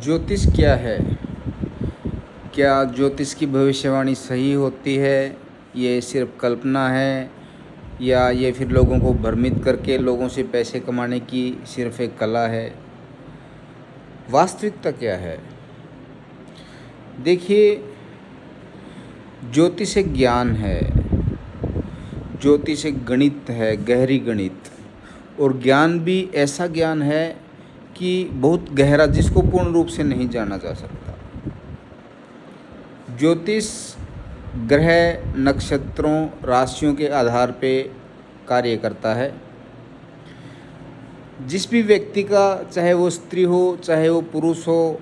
ज्योतिष क्या है? क्या ज्योतिष की भविष्यवाणी सही होती है? ये सिर्फ कल्पना है या ये फिर लोगों को भ्रमित करके लोगों से पैसे कमाने की सिर्फ एक कला है? वास्तविकता क्या है? देखिए, ज्योतिष एक ज्ञान है, ज्योतिष एक गणित है, गहरी गणित। और ज्ञान भी ऐसा ज्ञान है कि बहुत गहरा, जिसको पूर्ण रूप से नहीं जाना जा सकता। ज्योतिष ग्रह, नक्षत्रों, राशियों के आधार पे कार्य करता है। जिस भी व्यक्ति का, चाहे वो स्त्री हो चाहे वो पुरुष हो,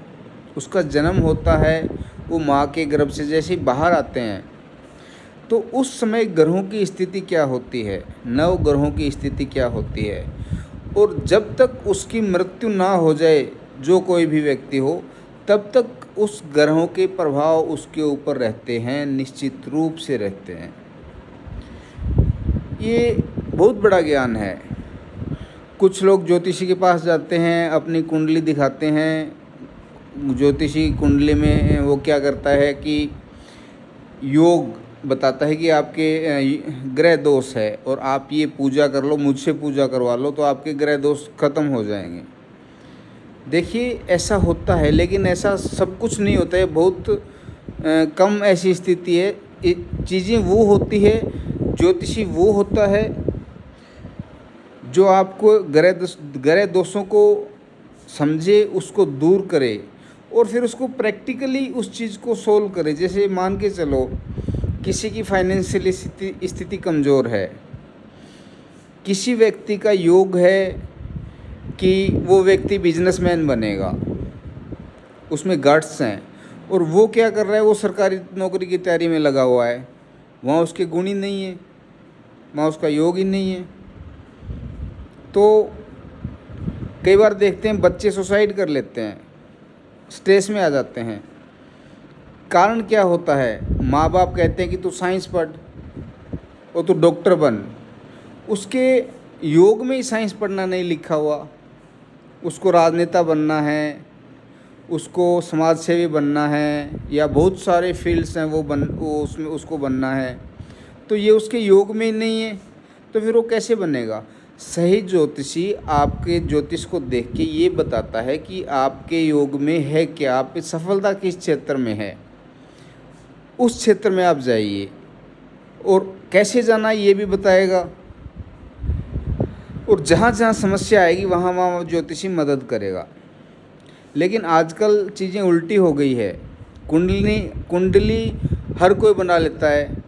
उसका जन्म होता है, वो माँ के गर्भ से जैसे ही बाहर आते हैं तो उस समय ग्रहों की स्थिति क्या होती है, नव ग्रहों की स्थिति क्या होती है, और जब तक उसकी मृत्यु ना हो जाए, जो कोई भी व्यक्ति हो, तब तक उस ग्रहों के प्रभाव उसके ऊपर रहते हैं, निश्चित रूप से रहते हैं। ये बहुत बड़ा ज्ञान है। कुछ लोग ज्योतिषी के पास जाते हैं, अपनी कुंडली दिखाते हैं। ज्योतिषी कुंडली में वो क्या करता है कि योग बताता है कि आपके ग्रह दोष है और आप ये पूजा कर लो, मुझसे पूजा करवा लो तो आपके ग्रह दोष खत्म हो जाएंगे। देखिए, ऐसा होता है, लेकिन ऐसा सब कुछ नहीं होता है। बहुत कम ऐसी स्थिति है। चीज़ें वो होती है, ज्योतिषी वो होता है जो आपको ग्रह दोषों को समझे, उसको दूर करे और फिर उसको प्रैक्टिकली उस चीज़ को सोल्व करे। जैसे मान के चलो, किसी की फाइनेंशियल स्थिति कमज़ोर है, किसी व्यक्ति का योग है कि वो व्यक्ति बिजनेसमैन बनेगा, उसमें गट्स हैं, और वो क्या कर रहा है, वो सरकारी नौकरी की तैयारी में लगा हुआ है। वहाँ उसके गुण ही नहीं है, वहाँ उसका योग ही नहीं है। तो कई बार देखते हैं बच्चे सुसाइड कर लेते हैं, स्ट्रेस में आ जाते हैं। कारण क्या होता है? माँ बाप कहते हैं कि तू साइंस पढ़ और तू डॉक्टर बन। उसके योग में ही साइंस पढ़ना नहीं लिखा हुआ। उसको राजनेता बनना है, उसको समाज सेवी बनना है, या बहुत सारे फील्ड्स हैं वो उसमें उसको बनना है। तो ये उसके योग में ही नहीं है, तो फिर वो कैसे बनेगा? सही ज्योतिषी आपके ज्योतिष को देख के ये बताता है कि आपके योग में है क्या, आप सफलता किस क्षेत्र में है, उस क्षेत्र में आप जाइए। और कैसे जाना ये भी बताएगा। और जहाँ जहाँ समस्या आएगी वहाँ वहाँ ज्योतिषी मदद करेगा। लेकिन आजकल चीज़ें उल्टी हो गई है। कुंडली हर कोई बना लेता है।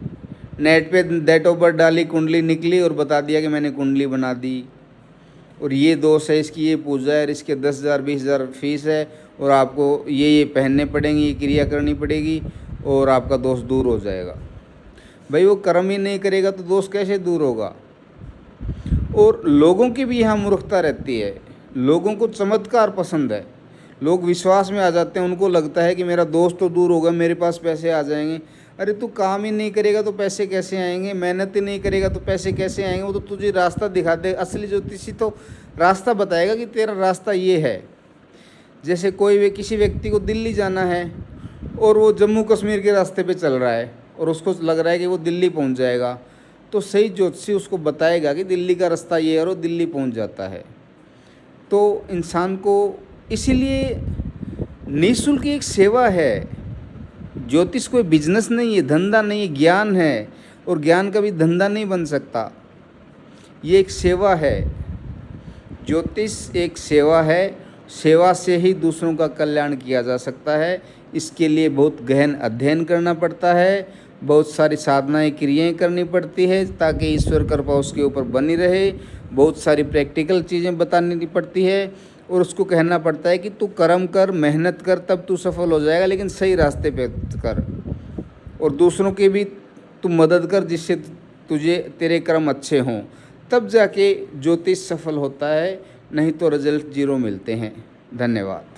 नेट पे डेट ऑफ बर्थ डाली, कुंडली निकली और बता दिया कि मैंने कुंडली बना दी, और ये दोष है, इसकी ये पूजा है, इसके 10,000 20,000 फीस है, और आपको ये पहनने पड़ेंगे, ये क्रिया करनी पड़ेगी और आपका दोष दूर हो जाएगा। भाई, वो कर्म ही नहीं करेगा तो दोष कैसे दूर होगा? और लोगों की भी यहाँ मूर्खता रहती है। लोगों को चमत्कार पसंद है, लोग विश्वास में आ जाते हैं। उनको लगता है कि मेरा दोष तो दूर होगा, मेरे पास पैसे आ जाएंगे। अरे, तू काम ही नहीं करेगा तो पैसे कैसे आएंगे? मेहनत ही नहीं करेगा तो पैसे कैसे आएंगे? वो तो तुझे रास्ता दिखा दे। असली ज्योतिषी तो रास्ता बताएगा कि तेरा रास्ता ये है। जैसे किसी व्यक्ति को दिल्ली जाना है और वो जम्मू कश्मीर के रास्ते पे चल रहा है और उसको लग रहा है कि वो दिल्ली पहुंच जाएगा, तो सही ज्योतिषी उसको बताएगा कि दिल्ली का रास्ता ये है, और वो दिल्ली पहुंच जाता है। तो इंसान को इसीलिए निःशुल्क एक सेवा है। ज्योतिष कोई बिजनेस नहीं है, धंधा नहीं है, ज्ञान है। और ज्ञान कभी धंधा नहीं बन सकता। ये एक सेवा है। ज्योतिष एक सेवा है। सेवा से ही दूसरों का कल्याण किया जा सकता है। इसके लिए बहुत गहन अध्ययन करना पड़ता है, बहुत सारी साधनाएं, क्रियाएं करनी पड़ती है ताकि ईश्वर कृपा उसके ऊपर बनी रहे। बहुत सारी प्रैक्टिकल चीज़ें बतानी पड़ती है और उसको कहना पड़ता है कि तू कर्म कर, मेहनत कर, तब तू सफल हो जाएगा, लेकिन सही रास्ते पे कर। और दूसरों की भी तू मदद कर, जिससे तेरे कर्म अच्छे हों, तब जाके ज्योतिष सफल होता है। नहीं तो रिजल्ट 0 मिलते हैं। धन्यवाद।